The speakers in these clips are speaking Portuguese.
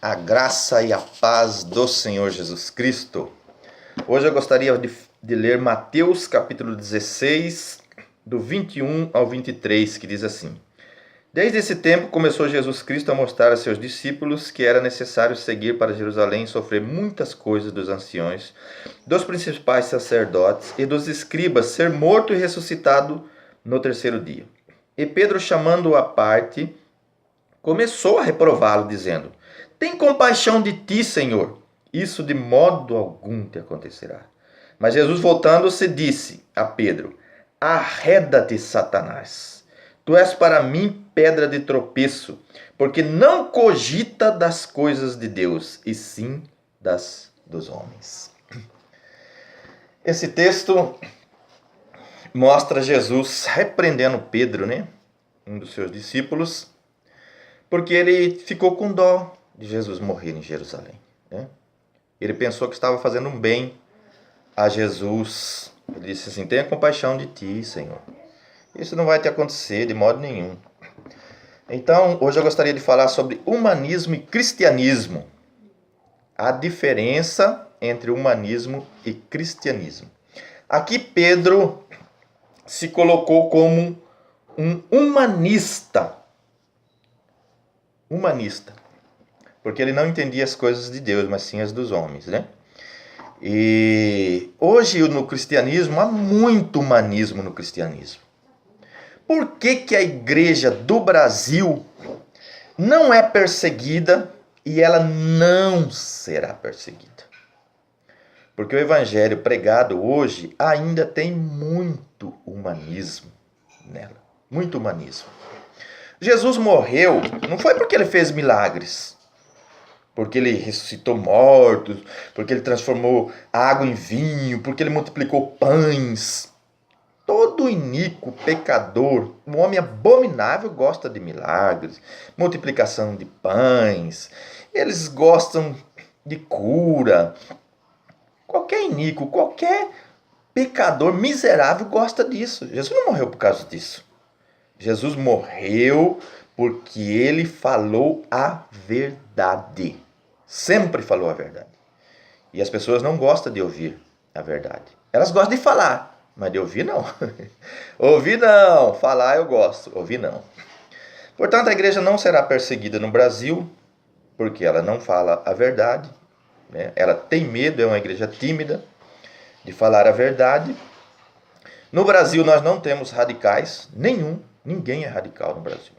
A graça e a paz do Senhor Jesus Cristo. Hoje eu gostaria de ler Mateus capítulo 16, do 21 ao 23, que diz assim: Desde esse tempo começou Jesus Cristo a mostrar a seus discípulos que era necessário seguir para Jerusalém e sofrer muitas coisas dos anciões, dos principais sacerdotes e dos escribas, ser morto e ressuscitado no terceiro dia. E Pedro, chamando-o à parte, começou a reprová-lo, dizendo: Tem compaixão de ti, Senhor. Isso de modo algum te acontecerá. Mas Jesus, voltando-se, disse a Pedro: Arreda-te, Satanás. Tu és para mim pedra de tropeço, porque não cogita das coisas de Deus, e sim das dos homens. Esse texto mostra Jesus repreendendo Pedro, um dos seus discípulos, porque ele ficou com dó de Jesus morrer em Jerusalém. Ele pensou que estava fazendo um bem a Jesus. Ele disse assim: tenha compaixão de ti, Senhor. Isso não vai te acontecer de modo nenhum. Então, hoje eu gostaria de falar sobre humanismo e cristianismo. A diferença entre humanismo e cristianismo. Aqui Pedro se colocou como um humanista. Porque ele não entendia as coisas de Deus, mas sim as dos homens, E hoje no cristianismo há muito humanismo no cristianismo. Por que a igreja do Brasil não é perseguida e ela não será perseguida? Porque o evangelho pregado hoje ainda tem muito humanismo nela, muito humanismo. Jesus morreu não foi porque ele fez milagres, porque ele ressuscitou mortos, porque ele transformou água em vinho, porque ele multiplicou pães. Todo iníquo, pecador, um homem abominável gosta de milagres, multiplicação de pães, eles gostam de cura. Qualquer iníquo, qualquer pecador miserável gosta disso. Jesus não morreu por causa disso. Jesus morreu porque ele falou a verdade. Sempre falou a verdade. E as pessoas não gostam de ouvir a verdade. Elas gostam de falar, mas de ouvir não. Ouvir não. Falar eu gosto. Ouvir não. Portanto, a igreja não será perseguida no Brasil porque ela não fala a verdade. Ela tem medo, é uma igreja tímida de falar a verdade. No Brasil nós não temos radicais nenhum. Ninguém é radical no Brasil.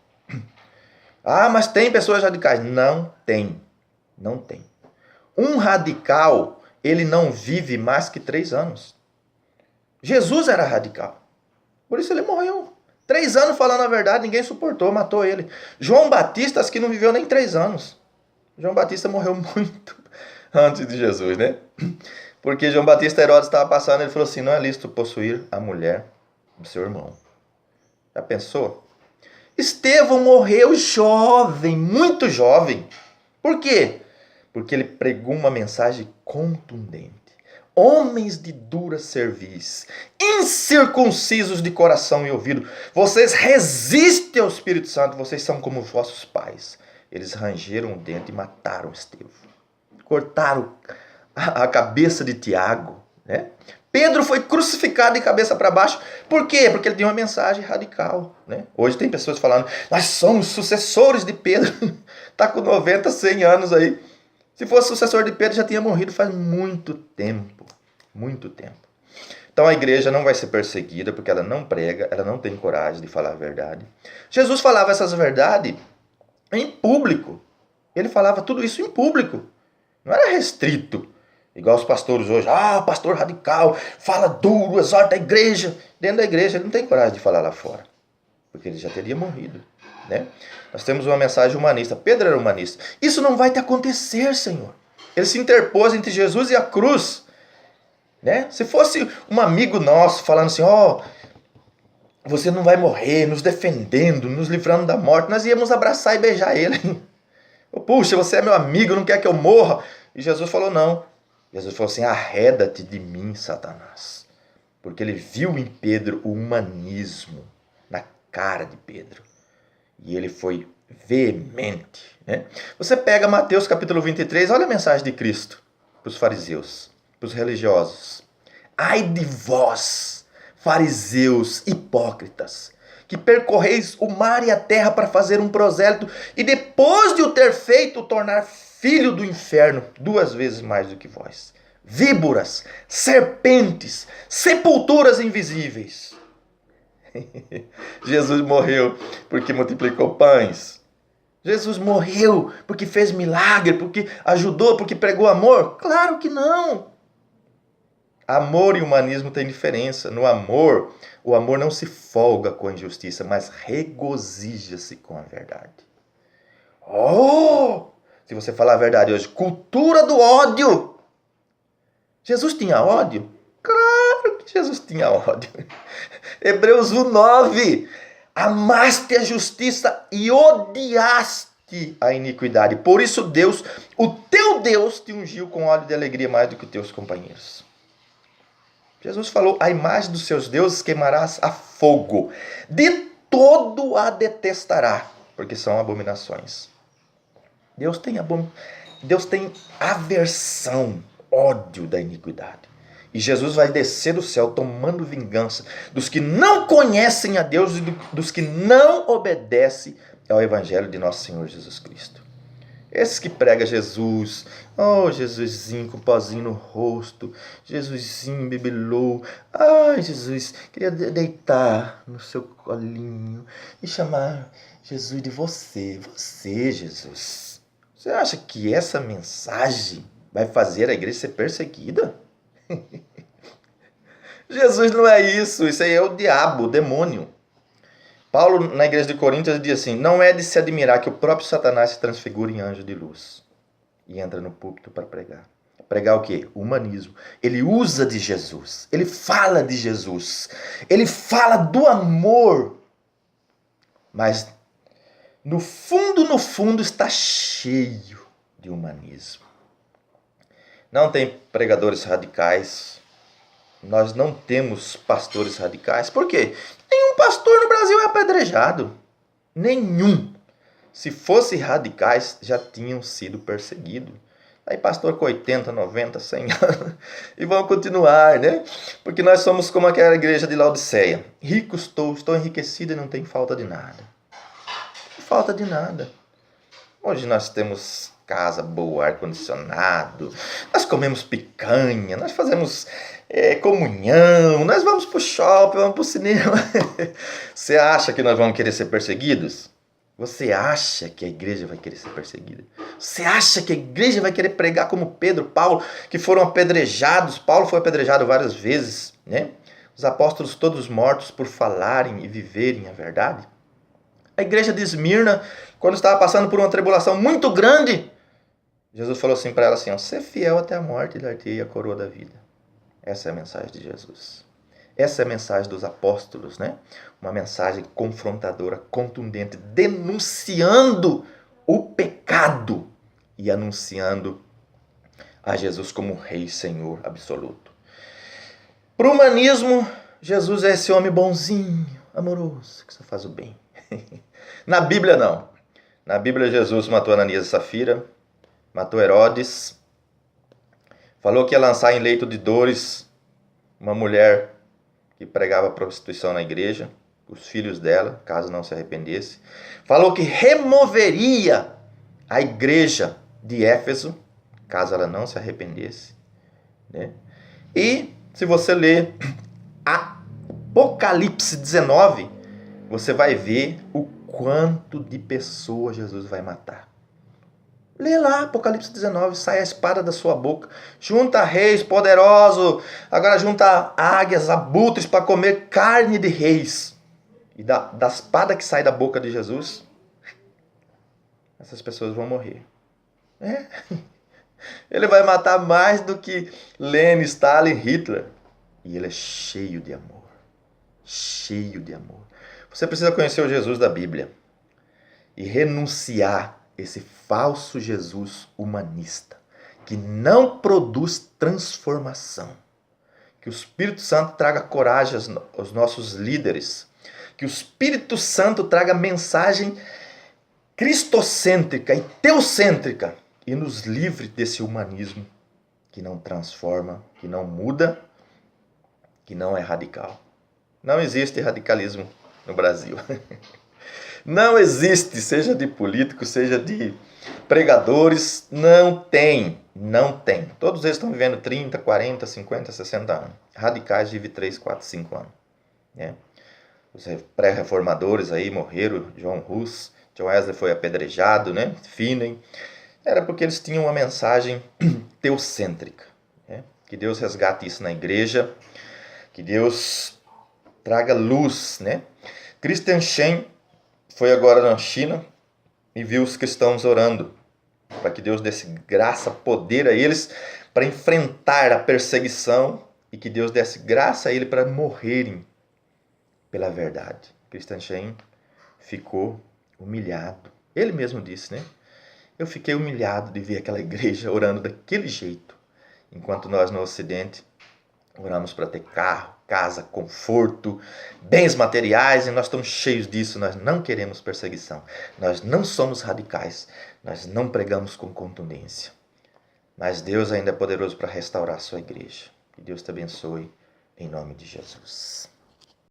Ah, mas tem pessoas radicais. Não tem. Não tem. Um radical, ele não vive mais que 3 anos. Jesus era radical. Por isso ele morreu. 3 anos falando a verdade, ninguém suportou, matou ele. João Batista, acho que não viveu nem 3 anos. João Batista morreu muito antes de Jesus, Porque João Batista, Herodes estava passando, ele falou assim: não é lícito possuir a mulher do seu irmão. Já pensou? Estevão morreu jovem, muito jovem. Por quê? Porque ele pregou uma mensagem contundente. Homens de dura cerviz, incircuncisos de coração e ouvido, vocês resistem ao Espírito Santo, vocês são como vossos pais. Eles rangeram o dente e mataram Estevão. Cortaram a cabeça de Tiago, Pedro foi crucificado de cabeça para baixo. Por quê? Porque ele tinha uma mensagem radical, Hoje tem pessoas falando: nós somos sucessores de Pedro. Está com 90, 100 anos aí. Se fosse sucessor de Pedro, já tinha morrido faz muito tempo. Muito tempo. Então a igreja não vai ser perseguida porque ela não prega, ela não tem coragem de falar a verdade. Jesus falava essas verdades em público. Ele falava tudo isso em público. Não era restrito. Igual os pastores hoje. Pastor radical, fala duro, exorta a igreja. Dentro da igreja ele não tem coragem de falar lá fora. Porque ele já teria morrido. Nós temos uma mensagem humanista. Pedro era humanista. Isso não vai te acontecer, Senhor. Ele se interpôs entre Jesus e a cruz. Se fosse um amigo nosso falando assim: você não vai morrer, nos defendendo, nos livrando da morte, nós íamos abraçar e beijar ele. Puxa, você é meu amigo, não quer que eu morra? E Jesus falou: não. Jesus falou assim: arreda-te de mim, Satanás. Porque ele viu em Pedro o humanismo na cara de Pedro. E ele foi veemente, né? Você pega Mateus capítulo 23, olha a mensagem de Cristo para os fariseus, para os religiosos. Ai de vós, fariseus hipócritas, que percorreis o mar e a terra para fazer um prosélito, e depois de o ter feito, o tornar filho do inferno, 2 vezes mais do que vós. Víboras, serpentes, sepulturas invisíveis. Jesus morreu porque multiplicou pães. Jesus morreu porque fez milagre, porque ajudou, porque pregou amor? Claro que não. Amor e humanismo têm diferença. No amor, o amor não se folga com a injustiça, mas regozija-se com a verdade. Oh! Se você falar a verdade hoje, cultura do ódio. Jesus tinha ódio? Claro que Jesus tinha ódio. Hebreus 1:9. Amaste a justiça e odiaste a iniquidade. Por isso Deus, o teu Deus, te ungiu com óleo de alegria mais do que os teus companheiros. Jesus falou, a imagem dos seus deuses queimarás a fogo. De todo a detestará, porque são abominações. Deus tem aversão, ódio da iniquidade. E Jesus vai descer do céu tomando vingança dos que não conhecem a Deus e dos que não obedecem ao Evangelho de nosso Senhor Jesus Cristo. Esses que pregam Jesus, oh Jesusinho com pozinho no rosto, Jesusinho bibelô, ai Jesus, queria deitar no seu colinho e chamar Jesus de você Jesus. Você acha que essa mensagem vai fazer a igreja ser perseguida? Jesus não é isso aí é o diabo, o demônio. Paulo, na igreja de Coríntios, diz assim, não é de se admirar que o próprio Satanás se transfigure em anjo de luz e entra no púlpito para pregar. Pregar o quê? O humanismo. Ele usa de Jesus, ele fala de Jesus, ele fala do amor, mas no fundo está cheio de humanismo. Não tem pregadores radicais. Nós não temos pastores radicais. Por quê? Nenhum pastor no Brasil é apedrejado. Nenhum. Se fossem radicais, já tinham sido perseguidos. Aí pastor com 80, 90, 100 anos. E vão continuar, né? Porque nós somos como aquela igreja de Laodiceia. Rico estou enriquecido e não tenho falta de nada. Não falta de nada. Hoje nós temos casa boa, ar-condicionado, nós comemos picanha, nós fazemos comunhão, nós vamos pro shopping, vamos pro cinema. Você acha que nós vamos querer ser perseguidos? Você acha que a igreja vai querer ser perseguida? Você acha que a igreja vai querer pregar como Pedro, Paulo, que foram apedrejados? Paulo foi apedrejado várias vezes, né? Os apóstolos todos mortos por falarem e viverem a verdade. A igreja de Esmirna, quando estava passando por uma tribulação muito grande, Jesus falou assim para ela assim, ser fiel até a morte e dar-te-ei a coroa da vida. Essa é a mensagem de Jesus. Essa é a mensagem dos apóstolos, né? Uma mensagem confrontadora, contundente, denunciando o pecado e anunciando a Jesus como Rei e Senhor absoluto. Para o humanismo, Jesus é esse homem bonzinho, amoroso, que só faz o bem. Na Bíblia não. Na Bíblia Jesus matou Ananias e Safira, matou Herodes, falou que ia lançar em leito de dores uma mulher que pregava prostituição na igreja, os filhos dela, caso não se arrependesse. Falou que removeria a igreja de Éfeso, caso ela não se arrependesse, né? E se você ler Apocalipse 19, você vai ver o quanto de pessoas Jesus vai matar. Lê lá, Apocalipse 19, sai a espada da sua boca, junta reis poderosos, agora junta águias, abutres para comer carne de reis. E da espada que sai da boca de Jesus, essas pessoas vão morrer. Ele vai matar mais do que Lenin, Stalin, Hitler. E ele é cheio de amor. Cheio de amor. Você precisa conhecer o Jesus da Bíblia e renunciar esse falso Jesus humanista, que não produz transformação. Que o Espírito Santo traga coragem aos nossos líderes. Que o Espírito Santo traga mensagem cristocêntrica e teocêntrica e nos livre desse humanismo que não transforma, que não muda, que não é radical. Não existe radicalismo no Brasil. Não existe, seja de políticos, seja de pregadores, não tem. Todos eles estão vivendo 30, 40, 50, 60 anos. Radicais vivem 3, 4, 5 anos. Né? Os pré-reformadores aí morreram, John Hus, John Wesley foi apedrejado, né? Finney. Era porque eles tinham uma mensagem teocêntrica. Né? Que Deus resgate isso na igreja, que Deus traga luz. Né? Christian Shen foi agora na China e viu os cristãos orando para que Deus desse graça, poder a eles para enfrentar a perseguição e que Deus desse graça a eles para morrerem pela verdade. Christian Shen ficou humilhado. Ele mesmo disse, né? Eu fiquei humilhado de ver aquela igreja orando daquele jeito, enquanto nós no Ocidente oramos para ter carro, casa, conforto, bens materiais, e nós estamos cheios disso. Nós não queremos perseguição. Nós não somos radicais. Nós não pregamos com contundência. Mas Deus ainda é poderoso para restaurar a sua igreja. Que Deus te abençoe em nome de Jesus.